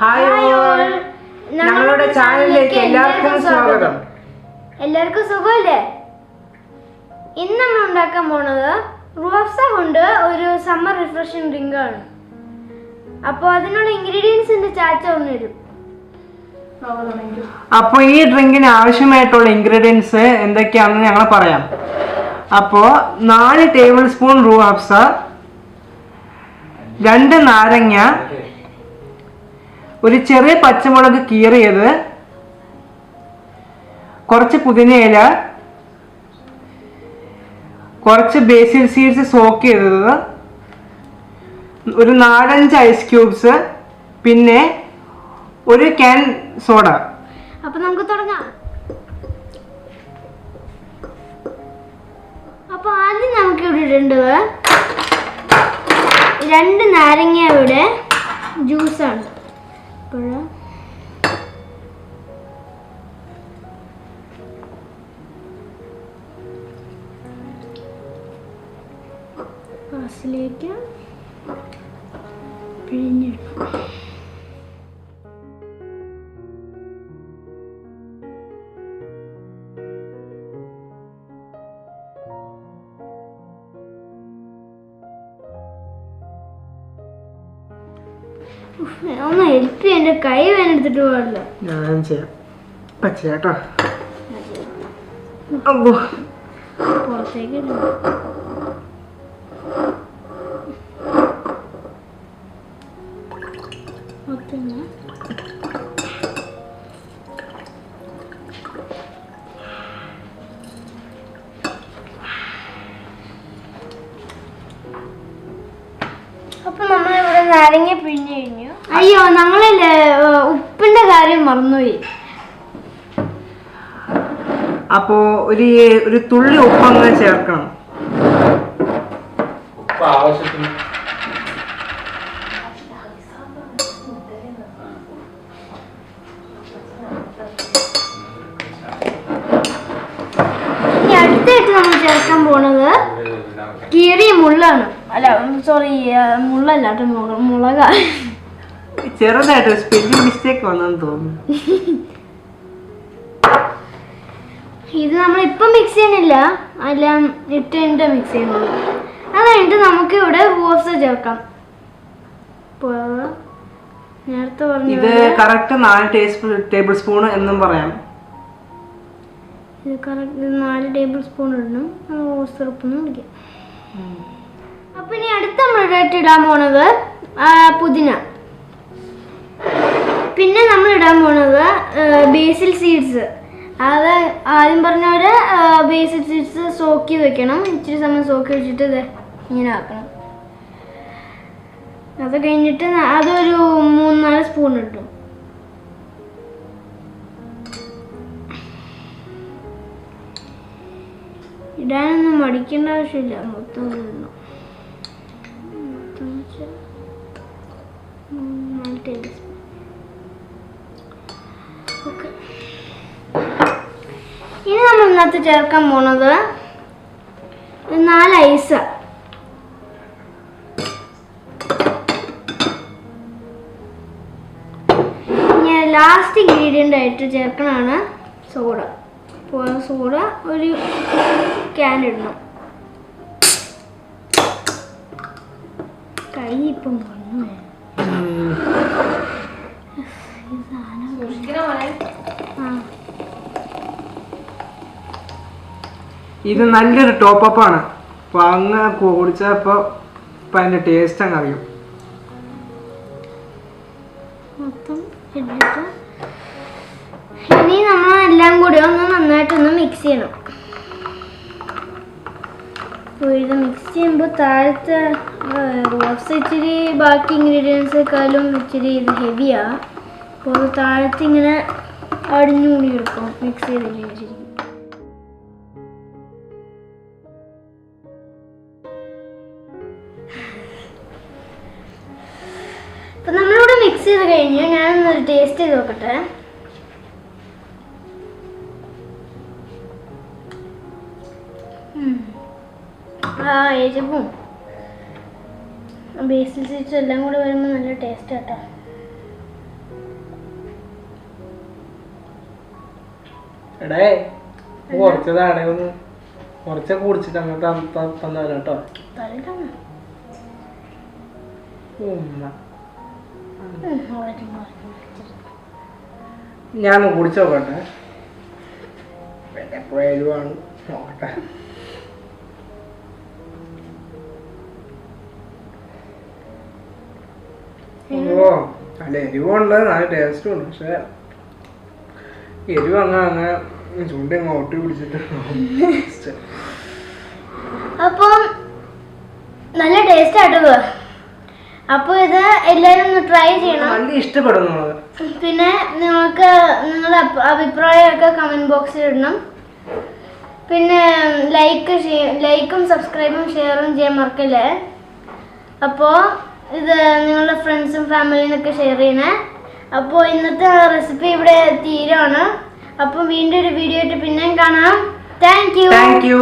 Hi all! ഞങ്ങളുടെ ചാനലിലേക്ക് എല്ലാവർക്കും സ്വാഗതം. എല്ലാവർക്കും സുഖമല്ലേ? ഇന്ന് നമ്മൾ ഉണ്ടാക്കാൻ പോണത് റൂഹ്ഫ്സ കൊണ്ട് ഒരു സമ്മർ റിഫ്രഷിംഗ് ഡ്രിങ്ക് ആണ്. അപ്പോൾ അതിനുള്ള ഇൻഗ്രീഡിയൻസിന്റെ ചാച്ച ഒന്ന് തരും. അപ്പോൾ ഈ ഡ്രിങ്കിന് ആവശ്യമായിട്ടുള്ള ഇൻഗ്രീഡിയൻസ് എന്തൊക്കെയാണെന്ന് ഞങ്ങൾ പറയാം. അപ്പോൾ 4 ടേബിൾ സ്പൂൺ റൂഹ്ഫ്സ, 2 നാരങ്ങ, ഒരു ചെറിയ പച്ചമുളക് കീറിയത്, കുറച്ച് പുതിനയില, കുറച്ച് ബേസിൽ സീഡ്സ് സോക്ക് ചെയ്തത്, ഒരു 4-5 ഐസ് ക്യൂബ്സ്, പിന്നെ ഒരു ക്യാൻ സോഡ. അപ്പൊ നമുക്ക് തുടങ്ങാം. അപ്പൊ ആദ്യം നമുക്ക് ഇവിടെ ഇടേണ്ടത് 2 നാരങ്ങയുടെ ജ്യൂസാണ്. ഗ്ലാസ്സിലേക്ക് പിഴിഞ്ഞിടണം. ഒന്ന് ഹെൽപ്പ് എന്റെ കൈ വേനെടുത്തിട്ട് പാടില്ല. ഞാൻ ചെയ്യാം. പച്ചയാട്ടോ. പുറത്തേക്ക് അപ്പൊ നമ്മളിവിടെ നാരങ്ങ പിഴിഞ്ഞു കഴിഞ്ഞു. അയ്യോ, ഞങ്ങളില്ലേ ഉപ്പിന്റെ കാര്യം മറന്നുപോയി. അപ്പോ ഒരു തുള്ളി ഉപ്പ് അങ്ങനെ ചേർക്കണം. ഉപ്പ് ആവശ്യത്തിന്. ഇനി അടുത്തായിട്ട് നമ്മൾ ചേർക്കാൻ പോണത് കീറിയ മുള്ളാണ്. അല്ല സോറി, മുള്ളല്ല കേട്ടോ, മുളക. ചെറുതായിട്ട് സ്പെല്ലിംഗ് മിസ്റ്റേക്ക് വന്നെന്ന് തോന്നുന്നു. ഇത് നമ്മളിപ്പം മിക്സ് ചെയ്യണില്ല, എല്ലാം ഇട്ട് മിക്സ് ചെയ്യുന്നുള്ളൂ. അത് കഴിഞ്ഞിട്ട് നമുക്ക് ഇവിടെ റൂഹ്ഫ്സ ചേർക്കാം. നേരത്തെ പറഞ്ഞു ഇത് കറക്റ്റ് 4 ടേബിൾ സ്പൂൺ എന്നും പറയാം. ഇത് കറക്റ്റ് 4 ടേബിൾ സ്പൂൺ ഇടണം. റോസ് സിറപ്പ് എന്ന് വിളിക്കാം. അപ്പൊ ഇനി അടുത്ത നമ്മളിട്ട് ഇടാൻ പോണത് പുതിന. പിന്നെ നമ്മൾ ഇടാൻ പോണത് ബേസിൽ സീഡ്സ്. അത് ആദ്യം പറഞ്ഞവര് ബേസിൽ സീഡ്സ് സോക്ക് ചെയ്ത് വെക്കണം. ഇച്ചിരി സമയം സോക്ക് വെച്ചിട്ട് ഇത് ഇങ്ങനെ ആക്കണം. അത് കഴിഞ്ഞിട്ട് അതൊരു 3-4 സ്പൂൺ ഇട്ടു. ഇടാനൊന്നും മടിക്കേണ്ട ആവശ്യമില്ല, മൊത്തം ഇടണം. 4 ടേബിൾ സ്പൂൺ. ഓക്കെ, ഇനി നമ്മൾ ഇന്നത്തെ ചേർക്കാൻ പോണത് 4 ഐസ്. ഞാൻ ലാസ്റ്റ് ഇൻഗ്രീഡിയൻ്റ് ആയിട്ട് ചേർക്കണതാണ് സോഡ. സോഡ ഒരു ക്യാൻ ഇടണം. കൈ ഇപ്പം വന്നു. ഇത് നല്ലൊരു ടോപ്പ് ആണ്. അപ്പൊ അങ്ങ് കുടിച്ചപ്പോ അതിന്റെ ടേസ്റ്റ് അങ്ങ് അറിയും. മൊത്തം ഇട്ടിട്ട് ഇനി നമ്മൾ എല്ലാം കൂടി ഒന്ന് നന്നായിട്ടൊന്ന് മിക്സ് ചെയ്യണം. ഇത് മിക്സ് ചെയ്യുമ്പോൾ താഴത്തെ റോസ് ഇച്ചിരി ബാക്കി ഇൻഗ്രീഡിയൻസേക്കാളും ഇച്ചിരി ഇത് ഹെവിയാണ്. അപ്പോൾ താഴത്ത് ഇങ്ങനെ അടിഞ്ഞുകൂടി എടുക്കും മിക്സ് ചെയ്തിട്ട് ശരിക്കും. മിക്സ് ചെയ്ത് കഴിഞ്ഞു. ഞാനൊന്നൊരു ടേസ്റ്റ് ചെയ്ത് നോക്കട്ടെ. എരിവും ബേസിൽ സീഡ്സും എല്ലാം കൂടെ വരുമ്പോൾ നല്ല ടേസ്റ്റ് കേട്ടോ. എടേ കുറച്ചതാണ് ഒന്ന് കുറച്ചൊക്കെ കുടിച്ചിട്ട് അങ്ങോട്ട് തന്നാലോ കേട്ടോ. ഞാൻ കുടിച്ചു നോക്കട്ടെ. എപ്പോഴും നോക്കട്ടെ. ഓ നല്ല എരിവുണ്ട്, നല്ല ടേസ്റ്റും ഉണ്ട്. പക്ഷെ എരിവ് അങ്ങനെ ചൂണ്ട ഒട്ടി പിടിച്ചിട്ട്. അപ്പം നല്ല ടേസ്റ്റ് ആട്ടോ. അപ്പോൾ ഇത് എല്ലാവരും ഒന്ന് ട്രൈ ചെയ്യണം. നല്ല ഇഷ്ടപ്പെടുന്നു. പിന്നെ നിങ്ങൾക്ക് നിങ്ങളുടെ അഭിപ്രായമൊക്കെ കമൻറ്റ് ബോക്സിൽ ഇടണം. പിന്നെ ലൈക്കും സബ്സ്ക്രൈബും ഷെയറും ചെയ്യാൻ മറക്കല്ലേ. അപ്പോൾ ഇത് നിങ്ങളുടെ ഫ്രണ്ട്സും ഫാമിലിനൊക്കെ ഷെയർ ചെയ്യണേ. അപ്പോൾ ഇന്നത്തെ റെസിപ്പി ഇവിടെ തീരുവാണ്. അപ്പം വീണ്ടും ഒരു വീഡിയോ ആയിട്ട് പിന്നെയും കാണാം. Thank you.